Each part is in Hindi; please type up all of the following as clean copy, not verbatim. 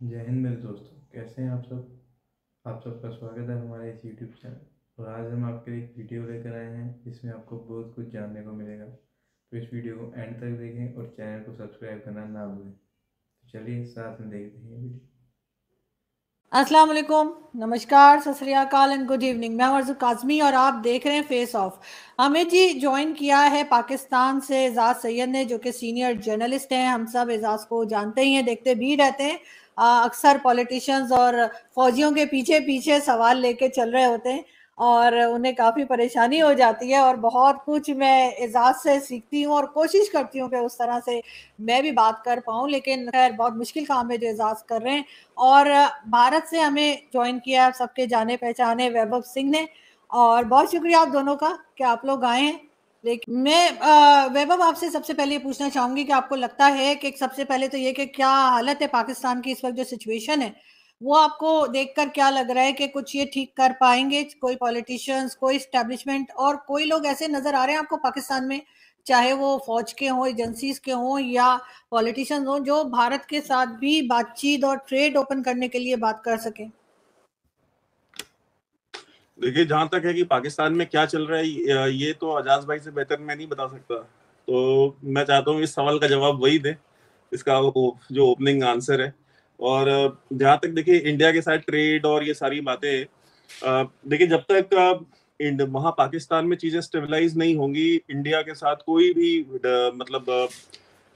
जय हिंद मेरे दोस्तों, कैसे हैं आप सब। आप सबका स्वागत है हमारे इस यूट्यूब चैनल। और आज हम आपके लिए एक वीडियो लेकर आए हैं जिसमें आपको बहुत कुछ जानने को मिलेगा। तो इस वीडियो को एंड तक देखें और चैनल को सब्सक्राइब करना ना भूलें। तो चलिए साथ में देखते हैं ये वीडियो। अस्सलाम वालेकुम, नमस्कार, सत श्री अकाल एंड गुड इवनिंग। मैं मरज़ू काज़मी और आप देख रहे हैं फेस ऑफ। हमें जी ज्वाइन किया है पाकिस्तान से एजाज सैयद ने, जो कि सीनियर जर्नलिस्ट हैं। हम सब एजाज को जानते ही हैं, देखते भी रहते हैं। अक्सर पॉलिटिशियंस और फौजियों के पीछे पीछे सवाल लेके चल रहे होते हैं और उन्हें काफ़ी परेशानी हो जाती है। और बहुत कुछ मैं एजाज से सीखती हूँ और कोशिश करती हूँ कि उस तरह से मैं भी बात कर पाऊँ, लेकिन खैर बहुत मुश्किल काम है जो एजाज कर रहे हैं। और भारत से हमें ज्वाइन किया सबके जाने पहचाने वैभव सिंह ने, और बहुत शुक्रिया आप दोनों का कि आप लोग आए हैं। लेकिन मैं वैभव आपसे सबसे पहले ये पूछना चाहूंगी कि आपको लगता है कि सबसे पहले तो ये कि क्या हालत है पाकिस्तान की इस वक्त, जो सिचुएशन है वो आपको देखकर क्या लग रहा है कि कुछ ये ठीक कर पाएंगे कोई पॉलिटिशियंस, कोई स्टैब्लिशमेंट, और कोई लोग ऐसे नजर आ रहे हैं आपको पाकिस्तान में, चाहे वो फौज के हों, एजेंसीज के हों या पॉलिटिशियंस हों, जो भारत के साथ भी बातचीत और ट्रेड ओपन करने के लिए बात कर सके? देखिए, जहां तक है कि पाकिस्तान में क्या चल रहा है, ये तो आजाज भाई से बेहतर मैं नहीं बता सकता। तो मैं चाहता हूँ इस सवाल का जवाब वही दे, इसका जो ओपनिंग आंसर है। और जहां तक देखिए इंडिया के साथ ट्रेड और ये सारी बातें, देखिए जब तक वहां पाकिस्तान में चीजें स्टेबलाइज नहीं होंगी, इंडिया के साथ कोई भी मतलब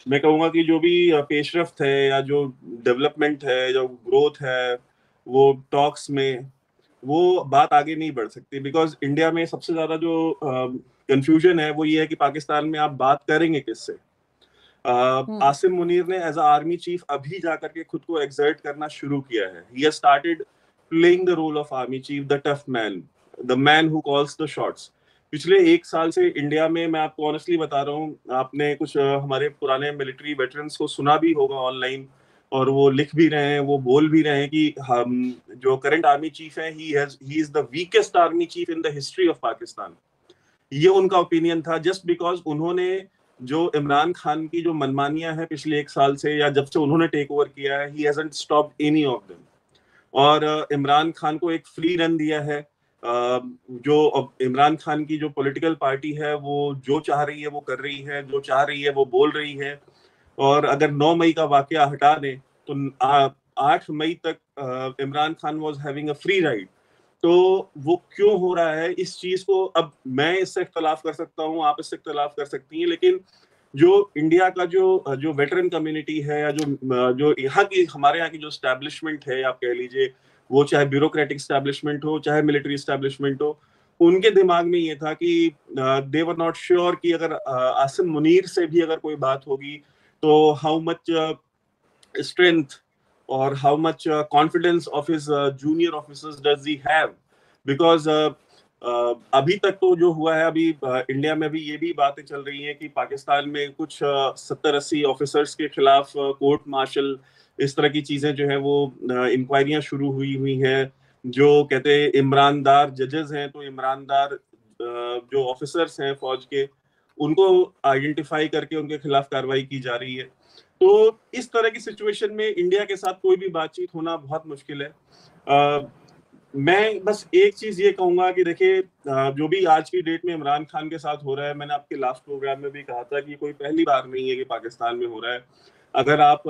मैं कहूंगा कि जो भी पेशरफ्त है या जो डेवलपमेंट है, जो ग्रोथ है, वो टॉक्स में वो बात आगे नहीं बढ़ सकती। बिकॉज इंडिया में सबसे ज्यादा जो कंफ्यूजन है वो ये है कि पाकिस्तान में आप बात करेंगे किससे। हम्म। आसिम मुनीर ने एज अ आर्मी चीफ अभी जाकर के खुद को एक्सर्ट करना शुरू किया है। He has started playing the role of army chief, the tough man, the man who calls the shots. पिछले एक साल से इंडिया में, मैं आपको ऑनेस्टली बता रहा हूँ, आपने कुछ हमारे पुराने मिलिट्री वेटरन्स को सुना भी होगा ऑनलाइन, और वो लिख भी रहे हैं, वो बोल भी रहे हैं कि हम जो करंट आर्मी चीफ है, he is the weakest army chief in the history of Pakistan. ये उनका ओपिनियन था, जस्ट बिकॉज उन्होंने जो इमरान खान की जो मनमानियां हैं पिछले एक साल से, या जब से उन्होंने टेक ओवर किया है, he hasn't stopped any of them. और इमरान खान को एक फ्री रन दिया है। जो इमरान खान की जो पॉलिटिकल पार्टी है, वो जो चाह रही है वो कर रही है, जो चाह रही है वो बोल रही है। और अगर 9 मई का वाकया हटा दें तो 8 मई तक Imran Khan was having a free ride. तो वो क्यों हो रहा है इस चीज को, अब मैं इससे इख्तलाफ कर सकता हूँ, आप इससे इख्तलाफ कर सकती हैं, लेकिन जो इंडिया का जो जो वेटरन कम्युनिटी है, या जो यहाँ की, हमारे यहाँ की जो स्टैब्लिशमेंट है, आप कह लीजिए, वो चाहे ब्यूरोक्रेटिक स्टैब्लिशमेंट हो, चाहे मिलिट्री स्टैब्लिशमेंथ हो, उनके दिमाग में ये था कि दे वर नॉट श्योर कि अगर आसिम मुनीर से भी अगर कोई बात होगी तो how much strength or how much confidence of his junior officers does he have, because अभी तक तो जो हुआ है, अभी इंडिया में भी ये भी बातें चल रही हैं कि पाकिस्तान में कुछ 70-80 ऑफिसर्स के खिलाफ कोर्ट मार्शल, इस तरह की चीजें जो है वो इंक्वायरियां शुरू हुई हैं। जो कहते हैं ईमानदार जजेस हैं, तो ईमानदार जो ऑफिसर्स हैं फौज के, उनको आइडेंटिफाई करके उनके खिलाफ कार्रवाई की जा रही है। तो इस तरह की सिचुएशन में इंडिया के साथ कोई भी बातचीत होना बहुत मुश्किल है। मैं बस एक चीज ये कहूंगा कि देखिए, जो भी आज की डेट में इमरान खान के साथ हो रहा है, मैंने आपके लास्ट प्रोग्राम में भी कहा था कि कोई पहली बार नहीं है कि पाकिस्तान में हो रहा है। अगर आप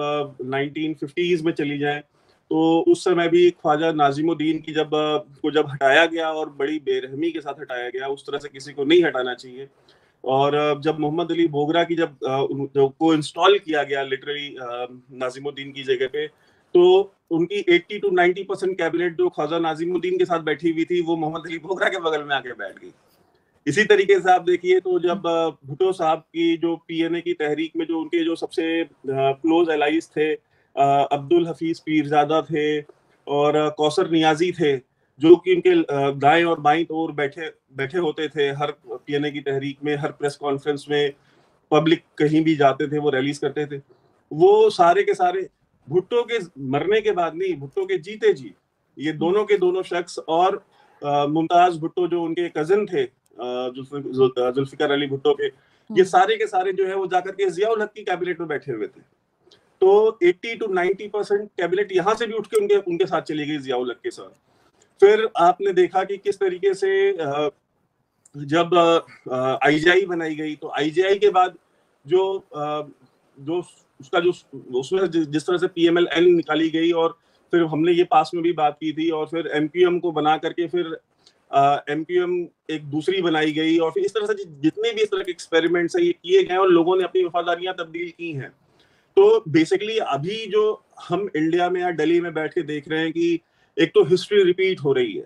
1950s में चली जाएं, तो उस समय भी ख्वाजा नाजिमुद्दीन की जब हटाया गया, और बड़ी बेरहमी के साथ हटाया गया, उस तरह से किसी को नहीं हटाना चाहिए। और जब मोहम्मद अली बोगरा की को इंस्टॉल किया गया लिटरली नाजिमुद्दीन की जगह पे, तो उनकी 80 to 90% कैबिनेट जो ख्वाजा नाजिमुद्दीन के साथ बैठी हुई थी, वो मोहम्मद अली बोगरा के बगल में आके बैठ गई। इसी तरीके से आप देखिए, तो जब भुट्टो साहब की जो पीएनए की तहरीक में जो उनके जो सबसे क्लोज एलाइज थे, अब्दुल हफीज पीरजादा थे और कौसर नियाजी थे, जो कि उनके दाएं और बाईं ओर बैठे बैठे होते थे हर पीएनए की तहरीक में, हर प्रेस कॉन्फ्रेंस में, पब्लिक कहीं भी जाते थे वो रैलीज करते थे। वो सारे के सारे भुट्टो के मरने के बाद नहीं, भुट्टो के जीते जी, ये दोनों के दोनों शख्स, और मुमताज भुट्टो जो उनके कजिन थे, जुल्फिकार अली भुट्टो के, ये सारे के सारे जो है वो जाकर के जियाउल हक की कैबिनेट में बैठे हुए थे। तो 80 to 90% कैबिनेट यहाँ से भी उठ के उनके साथ चली गई, जियाउल हक के साथ। फिर आपने देखा कि किस तरीके से जब आईजीआई बनाई गई, तो आईजीआई के बाद जो जो उसका जो उसमें जिस तरह से पीएमएल-एन निकाली गई, और फिर हमने ये पास में भी बात की थी, और फिर एमक्यूएम को बना करके फिर एमक्यूएम एक दूसरी बनाई गई, और फिर इस तरह से जितने भी इस तरह के एक्सपेरिमेंट्स हैं ये किए गए और लोगों ने अपनी वफादारियां तब्दील की हैं। तो बेसिकली अभी जो हम इंडिया में या दिल्ली में बैठ के देख रहे हैं कि एक तो हिस्ट्री रिपीट हो रही है,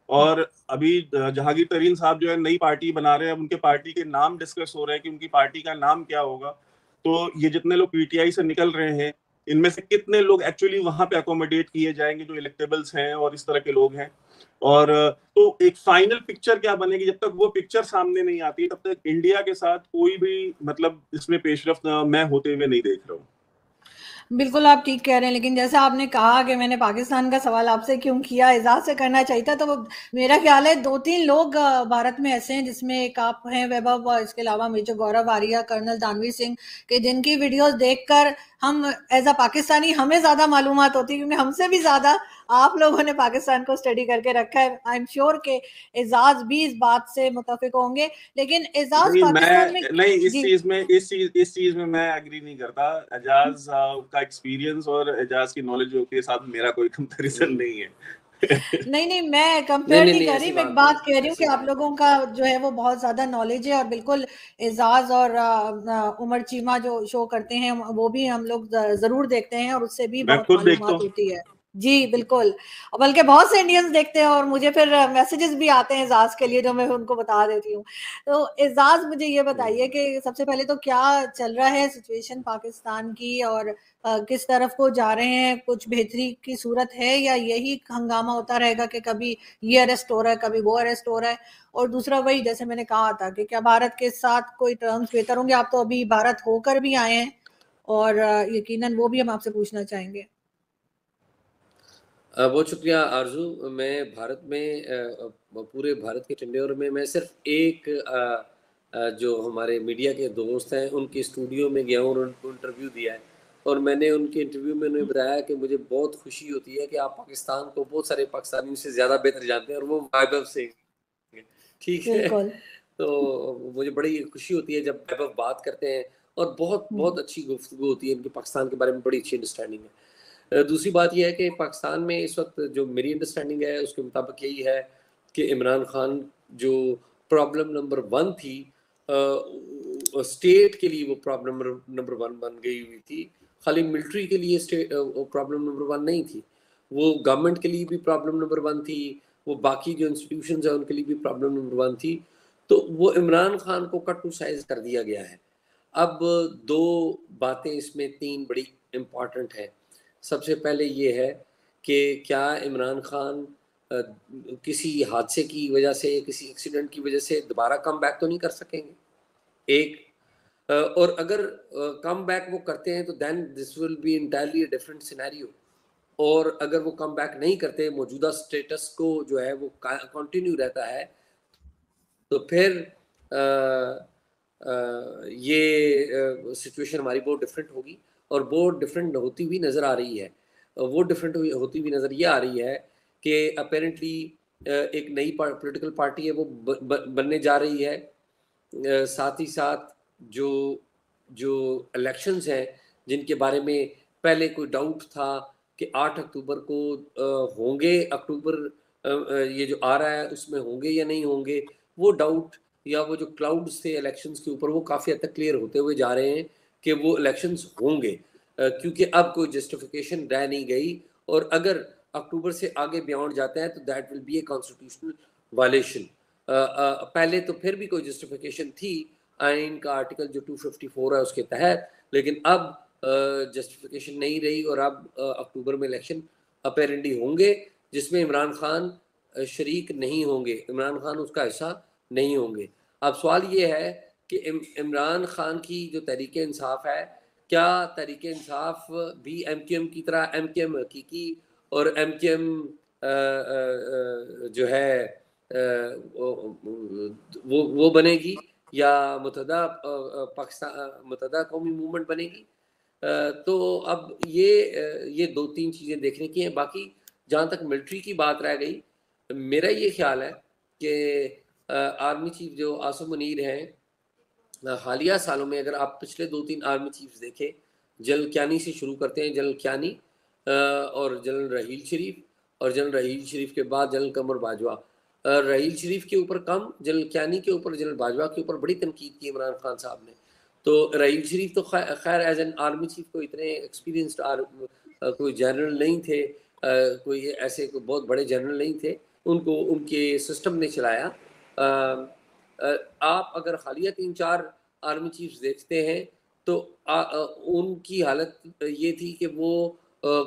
और अभी जहांगीर तरीन साहब जो है नई पार्टी बना रहे हैं, उनके पार्टी के नाम डिस्कस हो रहे हैं कि उनकी पार्टी का नाम क्या होगा। तो ये जितने लोग पीटीआई से निकल रहे हैं, इनमें से कितने लोग एक्चुअली वहां पे अकोमोडेट किए जाएंगे जो इलेक्टेबल्स हैं और इस तरह के लोग हैं। और तो एक फाइनल पिक्चर क्या बनेगी, जब तक वो पिक्चर सामने नहीं आती तब तक इंडिया के साथ कोई भी मतलब इसमें पेशरफ्त मैं होते हुए नहीं देख रहा हूँ। बिल्कुल आप ठीक कह रहे हैं, लेकिन जैसा आपने कहा कि मैंने पाकिस्तान का सवाल आपसे क्यों किया, एजाज से करना चाहिए था, तो मेरा ख्याल है 2-3 लोग भारत में ऐसे हैं, जिसमें एक आप हैं वैभव, और इसके अलावा मेजर गौरव आर्या, कर्नल दानवीर सिंह, के जिनकी वीडियोस देखकर हम एज अ पाकिस्तानी हमें ज्यादा मालूमात होती है, क्योंकि हमसे भी ज्यादा आप लोगों ने पाकिस्तान को स्टडी करके रखा है। आई एम श्योर के एजाज भी इस बात से मुतफिक होंगे, लेकिन एजाज पाकिस्तान में नहीं, जी इस चीज में मैं एग्री नहीं करता। एजाज का एक्सपीरियंस और एजाज की नॉलेज के साथ मेरा कोई कंपैरिजन नहीं है। नहीं, मैं कंपेयर नहीं नहीं नहीं कर ऐसी रही, मैं बात बात नहीं, कह रही हूँ कि ऐसी आप बात लोगों का जो है वो बहुत ज्यादा नॉलेज है, और बिल्कुल एजाज और उमर चीमा जो शो करते हैं वो भी हम लोग जरूर देखते हैं, और उससे भी मैं बहुत खुद देखता मालूमात हूँ। होती है। जी बिल्कुल, और बल्कि बहुत से इंडियंस देखते हैं, और मुझे फिर मैसेजेस भी आते हैं एजाज के लिए, जो मैं उनको बता देती हूँ। तो एजाज मुझे ये बताइए कि सबसे पहले तो क्या चल रहा है सिचुएशन पाकिस्तान की, और किस तरफ को जा रहे हैं, कुछ बेहतरी की सूरत है, या यही हंगामा होता रहेगा कि कभी ये अरेस्ट हो रहा है, कभी वो अरेस्ट हो रहा है? और दूसरा वही जैसे मैंने कहा था कि क्या भारत के साथ कोई टर्म्स बेहतर होंगे? आप तो अभी भारत होकर भी आए हैं, और यकीनन वो भी हम आपसे पूछना चाहेंगे। बहुत शुक्रिया आरजू। मैं भारत में पूरे भारत के टेंड्योर में मैं सिर्फ एक जो हमारे मीडिया के दोस्त हैं उनके स्टूडियो में गया हूँ और उनको इंटरव्यू दिया है, और मैंने उनके इंटरव्यू में उन्हें बताया कि मुझे बहुत खुशी होती है कि आप पाकिस्तान को बहुत सारे पाकिस्तानियों से ज़्यादा बेहतर जानते हैं, और वो वैभव से, ठीक है। बिल्कुल। तो मुझे बड़ी खुशी होती है जब वैभव बात करते हैं, और बहुत बहुत अच्छी गुफ्तगू होती है इनकी, पाकिस्तान के बारे में बड़ी अच्छी अंडरस्टैंडिंग है। दूसरी बात यह है कि पाकिस्तान में इस वक्त जो मेरी अंडरस्टैंडिंग है उसके मुताबिक यही है कि इमरान खान जो प्रॉब्लम नंबर 1 थी, स्टेट के लिए वो प्रॉब्लम नंबर 1 बन गई हुई थी, खाली मिलिट्री के लिए स्टेट प्रॉब्लम नंबर 1 नहीं थी, वो गवर्नमेंट के लिए भी प्रॉब्लम नंबर 1 थी, वो बाकी जो इंस्टीट्यूशंस हैं उनके लिए भी प्रॉब्लम नंबर 1 थी। तो वो इमरान खान को कट टू साइज कर दिया गया है। अब 2 बातें इसमें 3 बड़ी इम्पॉर्टेंट हैं। सबसे पहले ये है कि क्या इमरान खान किसी हादसे की वजह से, किसी एक्सीडेंट की वजह से दोबारा कम बैक तो नहीं कर सकेंगे, एक। और अगर कम बैक वो करते हैं तो then this will be entirely different scenario. और अगर वो कम बैक नहीं करते, मौजूदा स्टेटस को जो है वो कंटिन्यू रहता है, तो फिर ये सिचुएशन हमारी बहुत डिफरेंट होगी, और बहुत डिफरेंट होती हुई नज़र आ रही है। वो डिफरेंट होती हुई नज़र ये आ रही है कि अपेरेंटली एक नई पॉलिटिकल पार्टी है वो बनने जा रही है। साथ ही साथ जो जो इलेक्शंस हैं जिनके बारे में पहले कोई डाउट था कि 8 अक्टूबर को होंगे, अक्टूबर ये जो आ रहा है उसमें होंगे या नहीं होंगे, वो डाउट या वो जो क्लाउड्स थे इलेक्शंस के ऊपर वो काफ़ी हद तक क्लियर होते हुए जा रहे हैं कि वो इलेक्शंस होंगे, क्योंकि अब कोई जस्टिफिकेशन रह नहीं गई। और अगर अक्टूबर से आगे बियॉन्ड जाते हैं तो that will be a constitutional violation. पहले तो फिर भी कोई जस्टिफिकेशन थी आइन का आर्टिकल जो 254 है उसके तहत, लेकिन अब जस्टिफिकेशन नहीं रही, और अब अक्टूबर में इलेक्शन अपेरेंटली होंगे जिसमें इमरान खान शरीक नहीं होंगे, इमरान खान उसका हिस्सा नहीं होंगे। अब सवाल ये है कि इमरान खान की जो तहरीक इंसाफ है, क्या तहरीक इंसाफ भी एमक्यूएम की तरह, एमक्यूएम हकीकी और एमक्यूएम जो है वो बनेगी, या मुतहदा पाकिस्तान मुतहदा कौमी मूवमेंट बनेगी? तो अब ये 2-3 चीज़ें देखने की हैं। बाकी जहाँ तक मिलिट्री की बात रह गई, मेरा ये ख्याल है कि आर्मी चीफ जो आसिम मुनीर हैं, हालिया सालों में अगर आप पिछले 2-3 आर्मी चीफ्स देखें, जनरल कियानी से शुरू करते हैं, जनरल कियानी और जनरल रहील शरीफ, और जनरल रहील शरीफ के बाद जनरल कमर बाजवा। रहील शरीफ के ऊपर कम, जनरल कियानी के ऊपर, जनरल बाजवा के ऊपर बड़ी तनकीद की इमरान खान साहब ने। तो रहील शरीफ तो खैर एज एन आर्मी चीफ को इतने एक्सपीरियंस्ड कोई जनरल नहीं थे, कोई ऐसे कोई बहुत बड़े जनरल नहीं थे, उनको उनके सिस्टम ने चलाया। आप अगर हालिया 3-4 आर्मी चीफ्स देखते हैं तो उनकी हालत ये थी कि वो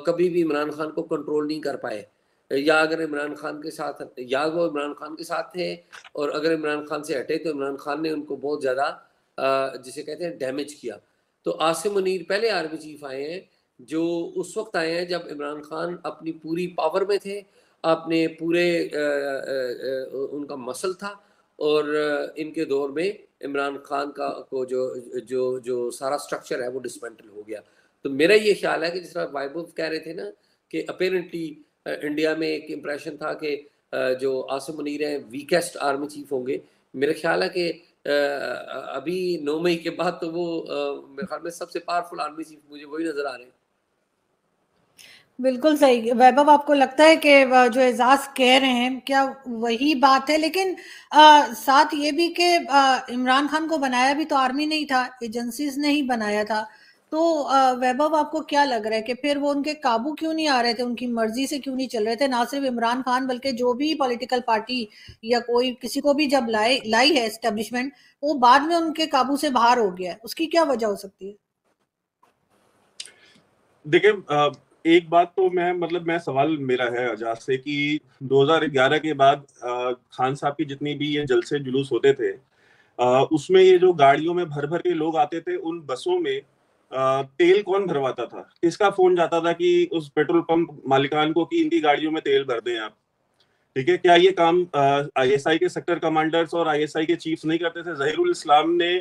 कभी भी इमरान खान को कंट्रोल नहीं कर पाए, या अगर इमरान खान के साथ, या वो इमरान खान के साथ थे, और अगर इमरान खान से हटे तो इमरान खान ने उनको बहुत ज़्यादा जिसे कहते हैं डैमेज किया। तो आसिम मुनीर पहले आर्मी चीफ आए हैं जो उस वक्त आए हैं जब इमरान खान अपनी पूरी पावर में थे, अपने पूरे उनका मसल था, और इनके दौर में इमरान खान का को जो सारा स्ट्रक्चर है वो डिसमेंटल हो गया। तो मेरा ये ख्याल है कि जिस तरह वाइबुफ कह रहे थे ना कि अपेरेंटली इंडिया में एक इम्प्रेशन था कि जो आसिम मुनीर हैं वीकेस्ट आर्मी चीफ होंगे। मेरा ख्याल है कि अभी 9 मई के बाद तो वो मेरे ख्याल में सबसे पावरफुल आर्मी चीफ मुझे वही नजर आ रहे हैं। बिल्कुल सही वैभव, आपको लगता है कि जो एजाज कह रहे हैं क्या वही बात है? लेकिन साथ ये भी कि इमरान खान को बनाया भी तो आर्मी नहीं था, एजेंसीज ने ही बनाया था। तो वैभव आपको क्या लग रहा है कि फिर वो उनके काबू क्यों नहीं आ रहे थे, उनकी मर्जी से क्यों नहीं चल रहे थे? ना सिर्फ इमरान खान बल्कि जो भी पॉलिटिकल पार्टी या कोई किसी को भी जब लाई है एस्टेब्लिशमेंट, वो बाद में उनके काबू से बाहर हो गया है। उसकी क्या वजह हो सकती है? देखिए, एक बात तो मैं सवाल मेरा है अजाज से कि 2011 के बाद खान साहब की जितनी भी ये जलसे जुलूस होते थे, उसमें ये जो गाड़ियों में भर भर के लोग आते थे, उन बसों में तेल कौन भरवाता था? किसका फोन जाता था कि उस पेट्रोल पंप मालिकान को कि इनकी गाड़ियों में तेल भर दें आप? ठीक है, क्या ये काम आईएसआई के सेक्टर कमांडर्स और आईएसआई के चीफ्स नहीं करते थे? जहीरुल इस्लाम ने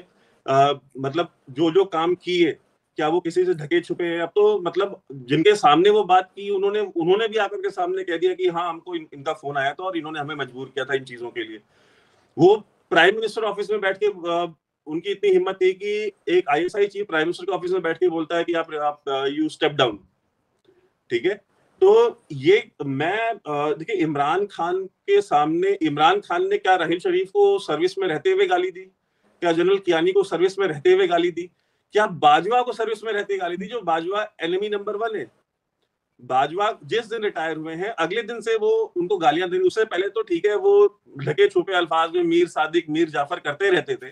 मतलब जो काम किए, क्या वो किसी से ढके छुपे हैं? अब तो मतलब जिनके सामने वो बात की, उन्होंने भी आकर के सामने कह दिया कि हाँ, हमको इनका फोन आया था और इन्होंने हमें मजबूर किया था इन चीजों के लिए। वो प्राइम मिनिस्टर ऑफिस में बैठ के उनकी इतनी हिम्मत थी कि एक आईएसआई चीफ प्राइम मिनिस्टर के ऑफिस में बैठ के बोलता है कि आप यू स्टेप डाउन। ठीक है, तो ये देखिए, इमरान खान के सामने इमरान खान ने क्या रहील शरीफ को सर्विस में रहते हुए गाली दी? क्या जनरल कियानी को सर्विस में रहते हुए गाली दी? क्या बाजवा को सर्विस में रहते गाली दी, जो बाजवा एनिमी नंबर 1 है? बाजवा जिस दिन रिटायर हुए हैं अगले दिन से वो उनको गालियां देनी, उससे पहले तो ठीक है वो ढके छुपे अल्फाज में मीर सादिक, मीर जाफर करते रहते थे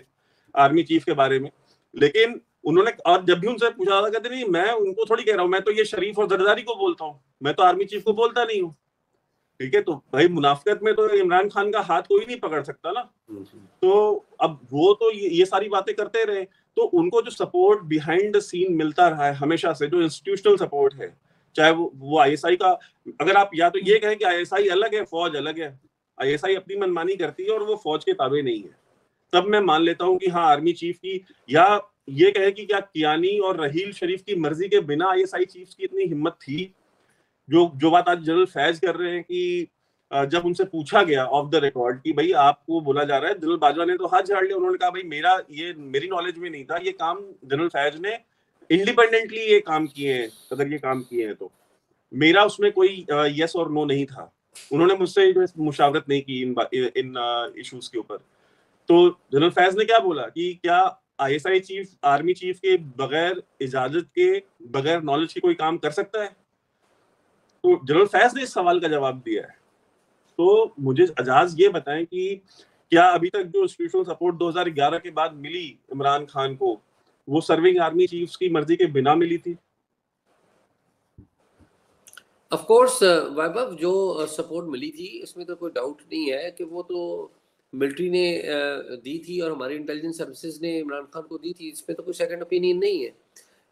आर्मी चीफ के बारे में, लेकिन उन्होंने, और जब भी उनसे पूछा था कहते नहीं, मैं उनको थोड़ी कह रहा हूं, मैं तो ये शरीफ और जरदारी को बोलता हूं, मैं तो आर्मी चीफ को बोलता नहीं हूं। ठीक है, तो भाई मुनाफिकत में तो इमरान खान का हाथ कोई नहीं पकड़ सकता ना। तो अब वो तो ये सारी बातें करते रहे, तो उनको जो सपोर्ट बिहाइंड द सीन मिलता रहा है हमेशा से, जो इंस्टीट्यूशनल सपोर्ट है, चाहे वो आईएसआई का, अगर आप या तो ये कहें कि आईएसआई अलग है, फौज अलग है, आईएसआई अपनी मनमानी करती है और वो फौज के ताबे नहीं है, तब मैं मान लेता हूं कि हाँ, आर्मी चीफ की, या ये कहे कि क्या कियानी और रहील शरीफ की मर्जी के बिना आईएसआई चीफ की इतनी हिम्मत थी? जो बात आज जनरल फैज कर रहे हैं कि जब उनसे पूछा गया ऑफ द रिकॉर्ड कि भाई आपको बोला जा रहा है, जनरल बाजवा ने तो हाथ झाड़ लिया, उन्होंने कहा भाई मेरी नॉलेज में नहीं था, ये काम जनरल फैज ने इंडिपेंडेंटली ये काम किए हैं, अगर ये काम किए हैं तो मेरा उसमें कोई यस और नो नहीं था। उन्होंने मुझसे मुशावरत नहीं की इन इश्यूज के ऊपर। तो जनरल फैज ने क्या बोला कि क्या आईएसआई चीफ आर्मी चीफ के बगैर इजाजत के, बगैर नॉलेज के कोई काम कर सकता है? तो जनरल फैज ने इस सवाल का जवाब दिया है। तो मुझे अजाज ये बताएं कि क्या अभी तक जो इंस्टीट्यूशनल सपोर्ट 2011 के बाद मिली इमरान खान को, वो सर्विंग आर्मी चीफ्स की मर्जी के बिना मिली थी? ऑफ कोर्स वैभव, जो सपोर्ट मिली थी इसमें तो कोई डाउट नहीं है कि वो तो मिलिट्री ने दी थी और हमारी इंटेलिजेंस सर्विसेज ने इमरान खान को दी थी, इसमें तो कोई सेकंड ओपिनियन नहीं है।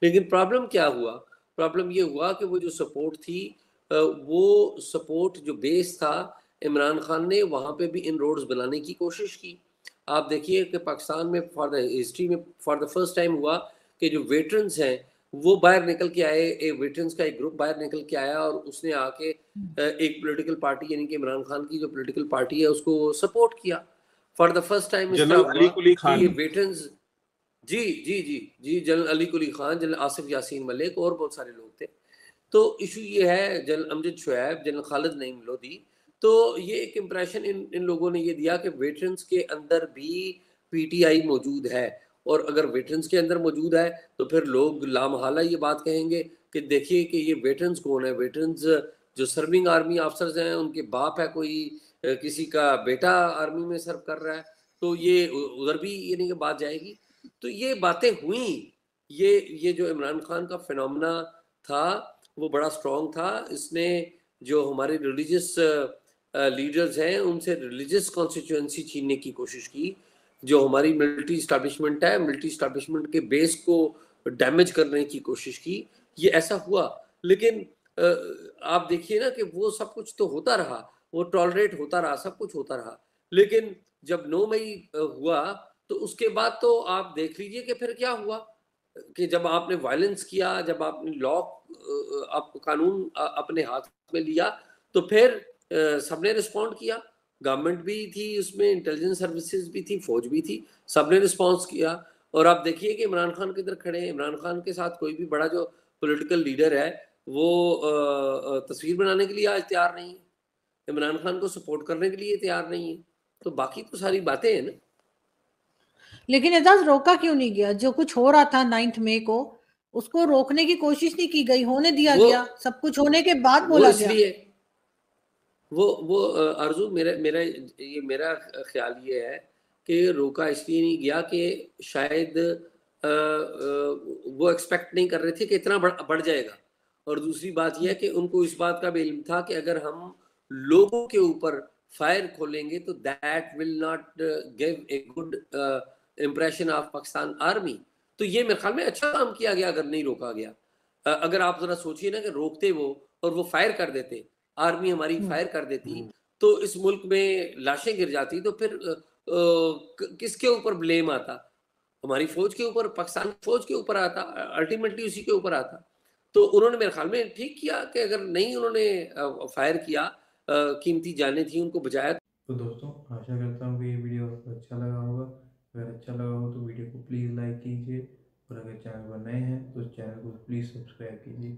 लेकिन प्रॉब्लम क्या हुआ? प्रॉब्लम ये हुआ कि वो जो सपोर्ट थी, वो सपोर्ट जो बेस था, इमरान खान ने वहाँ पे भी इन रोड्स बनाने की कोशिश की। आप देखिए कि पाकिस्तान में फॉर द हिस्ट्री में फॉर द फर्स्ट टाइम हुआ कि जो वेटरन्स हैं वो बाहर निकल के आए, एक वेटरन्स का एक ग्रुप बाहर निकल के आया और उसने आके एक पॉलिटिकल पार्टी यानी कि इमरान खान की जो पॉलिटिकल पार्टी है उसको सपोर्ट किया। फॉर द फर्स्ट टाइम इस तरह जनरल अली हुआ कुली कि ये खान। वेटरन्स, जी जी जी जी, जनरल अली कुली खान, जनरल आसिफ यासीन मलिक और बहुत सारे लोग थे। तो इशू ये है, जनरल अमजद शुएब, जनरल खालिद नईम लोधी, तो ये एक इम्प्रेशन इन लोगों ने ये दिया कि वेटरन्स के अंदर भी पीटीआई मौजूद है, और अगर वेटरन्स के अंदर मौजूद है तो फिर लोग लामहला ये बात कहेंगे कि देखिए कि ये वेटरन्स कौन है, वेटरन्स जो सर्विंग आर्मी ऑफिसर्स हैं उनके बाप है कोई, किसी का बेटा आर्मी में सर्व कर रहा है, तो ये उधर भी यानी कि बात जाएगी। तो ये बातें हुई, ये जो इमरान खान का फिनोमेना था वो बड़ा स्ट्रॉन्ग था। इसने जो हमारे रिलीजियस लीडर्स हैं उनसे रिलीजियस कॉन्स्टिट्यूएंसी छीनने की कोशिश की, जो हमारी मिलिट्री स्टैब्लिशमेंट है, मिलिट्री स्टैब्लिशमेंट के बेस को डैमेज करने की कोशिश की। ये ऐसा हुआ, लेकिन आप देखिए ना कि वो सब कुछ तो होता रहा, वो टॉलरेट होता रहा, सब कुछ होता रहा, लेकिन जब 9 मई हुआ तो उसके बाद तो आप देख लीजिए कि फिर क्या हुआ, कि जब आपने वायलेंस किया, जब आपने लॉ आप कानून अपने हाथ में लिया, तो फिर सबने रिस्पॉन्ड किया। गवर्नमेंट भी थी उसमें, इंटेलिजेंस सर्विसेज भी थी, फौज भी थी, सबने रिस्पॉन्स किया। और आप देखिए कि इमरान खान किधर खड़े हैं, इमरान खान के साथ कोई भी बड़ा जो पॉलिटिकल लीडर है वो तस्वीर बनाने के लिए आज तैयार नहीं है, इमरान खान को सपोर्ट करने के लिए तैयार नहीं है। तो बाकी तो सारी बातें हैं ना। लेकिन एजाज रोका क्यों नहीं गया? जो कुछ हो रहा था 9 मई को, उसको रोकने की कोशिश नहीं की गई, होने दिया वो गया, सब कुछ होने के बाद वो बोला गया। इसलिए वो आरज़ू, मेरा मेरा ये मेरा ख्याल ये है कि रोका इसलिए नहीं गया कि शायद वो एक्सपेक्ट नहीं कर रहे थे कि इतना बढ़ जाएगा। और दूसरी बात ये है कि उनको इस बात का भी इल्म था कि अगर हम लोगों के ऊपर फायर खोलेंगे तो that will not give a good impression of Pakistan army. तो ये मेरे ख्याल में अच्छा काम किया गया अगर नहीं रोका गया। अगर आप जरा सोचिए ना कि रोकते वो और वो फायर कर देते, आर्मी हमारी फायर कर देती, तो इस मुल्क में लाशें गिर जाती, तो फिर किसके ऊपर ब्लेम आता? हमारी फौज के ऊपर, पाकिस्तान फौज के ऊपर आता, अल्टीमेटली उसी के ऊपर आता। तो उन्होंने मेरे ख्याल में ठीक किया कि अगर नहीं उन्होंने फायर किया, कीमती जानें थी उनको बचाया। तो दोस्तों, आशा करता हूँ कि ये वीडियो आपको अच्छा लगा होगा। अगर अच्छा लगा हो तो वीडियो को प्लीज़ लाइक कीजिए, और अगर चैनल पर नए हैं तो चैनल को प्लीज़ सब्सक्राइब कीजिए।